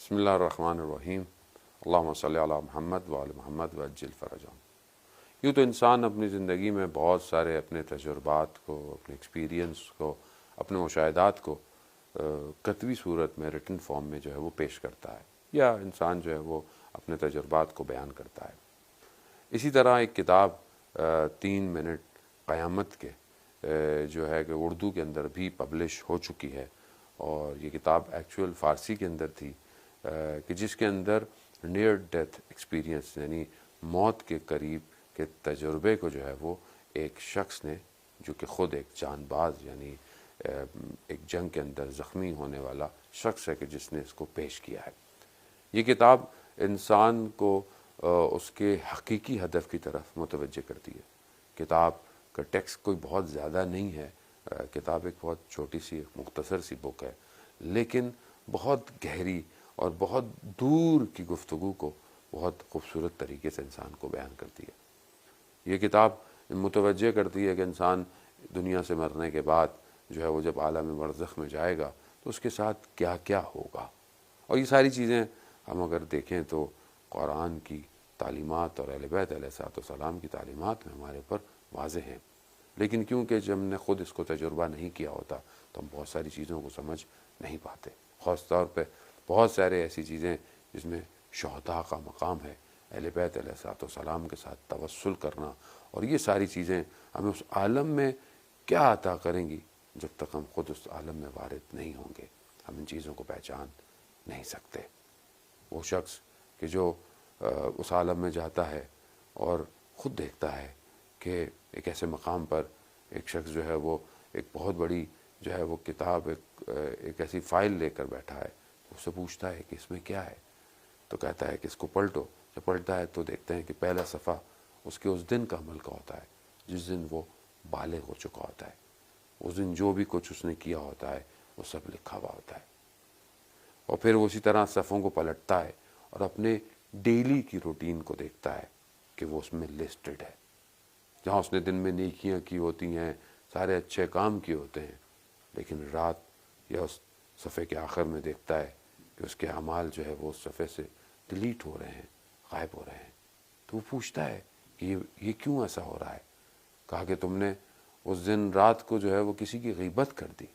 بسم اللہ الرحمن الرحیم اللہم صلی علی محمد وعلی محمد وعجل فرجہم۔ یوں تو انسان اپنی زندگی میں بہت سارے اپنے تجربات کو، اپنے ایکسپیرینس کو، اپنے مشاہدات کو کتبی صورت میں، ریٹن فارم میں جو ہے وہ پیش کرتا ہے، یا انسان جو ہے وہ اپنے تجربات کو بیان کرتا ہے۔ اسی طرح ایک کتاب 3 منٹ قیامت کے جو ہے کہ اردو کے اندر بھی پبلش ہو چکی ہے، اور یہ کتاب ایکچوئل فارسی کے اندر تھی، کہ جس کے اندر نیئر ڈیتھ ایکسپیرینس یعنی موت کے قریب کے تجربے کو جو ہے وہ ایک شخص نے، جو کہ خود ایک جان باز یعنی ایک جنگ کے اندر زخمی ہونے والا شخص ہے، کہ جس نے اس کو پیش کیا ہے۔ یہ کتاب انسان کو اس کے حقیقی ہدف کی طرف متوجہ کرتی ہے۔ کتاب کا ٹیکسٹ کوئی بہت زیادہ نہیں ہے، کتاب ایک بہت چھوٹی سی مختصر سی بک ہے، لیکن بہت گہری اور بہت دور کی گفتگو کو بہت خوبصورت طریقے سے انسان کو بیان کرتی ہے۔ یہ کتاب متوجہ کرتی ہے کہ انسان دنیا سے مرنے کے بعد جو ہے وہ جب عالم برزخ میں جائے گا تو اس کے ساتھ کیا کیا ہوگا، اور یہ ساری چیزیں ہم اگر دیکھیں تو قرآن کی تعلیمات اور اہل بیت علیہ السلام کی تعلیمات میں ہمارے اوپر واضح ہیں، لیکن کیونکہ جب ہم نے خود اس کو تجربہ نہیں کیا ہوتا تو ہم بہت ساری چیزوں کو سمجھ نہیں پاتے۔ خاص طور پہ بہت سارے ایسی چیزیں جس میں شہداء کا مقام ہے، اہل بیت علیہ السلام کے ساتھ توسل کرنا، اور یہ ساری چیزیں ہمیں اس عالم میں کیا عطا کریں گی جب تک ہم خود اس عالم میں وارد نہیں ہوں گے، ہم ان چیزوں کو پہچان نہیں سکتے۔ وہ شخص کہ جو اس عالم میں جاتا ہے اور خود دیکھتا ہے کہ ایک ایسے مقام پر ایک شخص جو ہے وہ ایک بہت بڑی جو ہے وہ کتاب ایک ایسی فائل لے کر بیٹھا ہے، اس سے پوچھتا ہے کہ اس میں کیا ہے، تو کہتا ہے کہ اس کو پلٹو۔ جب پلٹتا ہے تو دیکھتے ہیں کہ پہلا صفحہ اس کے اس دن کا عمل کا ہوتا ہے جس دن وہ بالغ ہو چکا ہوتا ہے۔ اس دن جو بھی کچھ اس نے کیا ہوتا ہے وہ سب لکھا ہوا ہوتا ہے، اور پھر وہ اسی طرح صفحوں کو پلٹتا ہے اور اپنے ڈیلی کی روٹین کو دیکھتا ہے کہ وہ اس میں لسٹڈ ہے، جہاں اس نے دن میں نیکیاں کی ہوتی ہیں، سارے اچھے کام کیے ہوتے ہیں، لیکن رات یا اس صفحے کے آخر میں دیکھتا ہے کہ اس کے اعمال جو ہے وہ اس صفحے سے ڈیلیٹ ہو رہے ہیں، غائب ہو رہے ہیں۔ تو وہ پوچھتا ہے کہ یہ کیوں ایسا ہو رہا ہے؟ کہا کہ تم نے اس دن رات کو جو ہے وہ کسی کی غیبت کر دی،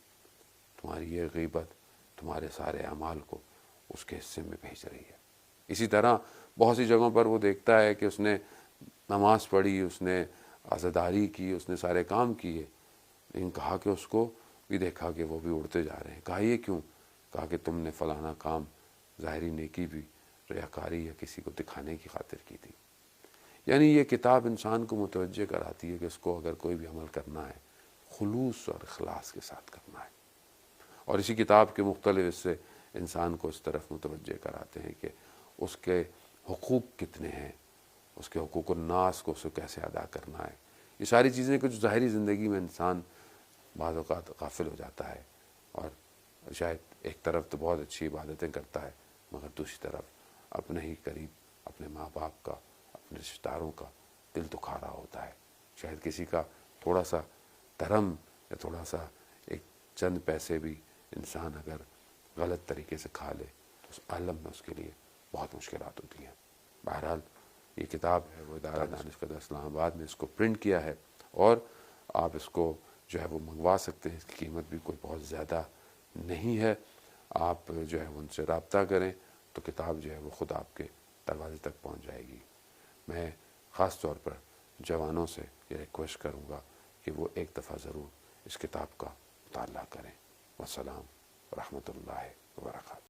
تمہاری یہ غیبت تمہارے سارے اعمال کو اس کے حصے میں بھیج رہی ہے۔ اسی طرح بہت سی جگہوں پر وہ دیکھتا ہے کہ اس نے نماز پڑھی، اس نے عزاداری کی، اس نے سارے کام کیے، لیکن کہا کہ اس کو بھی دیکھا کہ وہ بھی اڑتے جا رہے ہیں۔ کہا یہ کیوں؟ کہا کہ تم نے فلانا کام ظاہری نیکی بھی ریاکاری یا کسی کو دکھانے کی خاطر کی تھی۔ یعنی یہ کتاب انسان کو متوجہ کراتی ہے کہ اس کو اگر کوئی بھی عمل کرنا ہے خلوص اور اخلاص کے ساتھ کرنا ہے، اور اسی کتاب کے مختلف حصے انسان کو اس طرف متوجہ کراتے ہیں کہ اس کے حقوق کتنے ہیں، اس کے حقوق الناس کو اسے کیسے ادا کرنا ہے۔ یہ ساری چیزیں کچھ ظاہری زندگی میں انسان بعض اوقات غافل ہو جاتا ہے، اور شاید ایک طرف تو بہت اچھی عبادتیں کرتا ہے، مگر دوسری طرف اپنے ہی قریب اپنے ماں باپ کا، اپنے رشتہ داروں کا دل دکھا رہا ہوتا ہے۔ شاید کسی کا تھوڑا سا دھرم یا تھوڑا سا ایک چند پیسے بھی انسان اگر غلط طریقے سے کھا لے تو اس عالم میں اس کے لیے بہت مشکلات ہوتی ہیں۔ بہرحال یہ کتاب ہے وہ ادارہ دانش قدر اسلام آباد نے اس کو پرنٹ کیا ہے، اور آپ اس کو جو ہے وہ منگوا سکتے ہیں۔ اس کی قیمت بھی کوئی بہت زیادہ نہیں ہے، آپ جو ہے ان سے رابطہ کریں تو کتاب جو ہے وہ خود آپ کے دروازے تک پہنچ جائے گی۔ میں خاص طور پر جوانوں سے یہ ریکویسٹ کروں گا کہ وہ ایک دفعہ ضرور اس کتاب کا مطالعہ کریں۔ والسلام ورحمۃ اللہ وبرکاتہ۔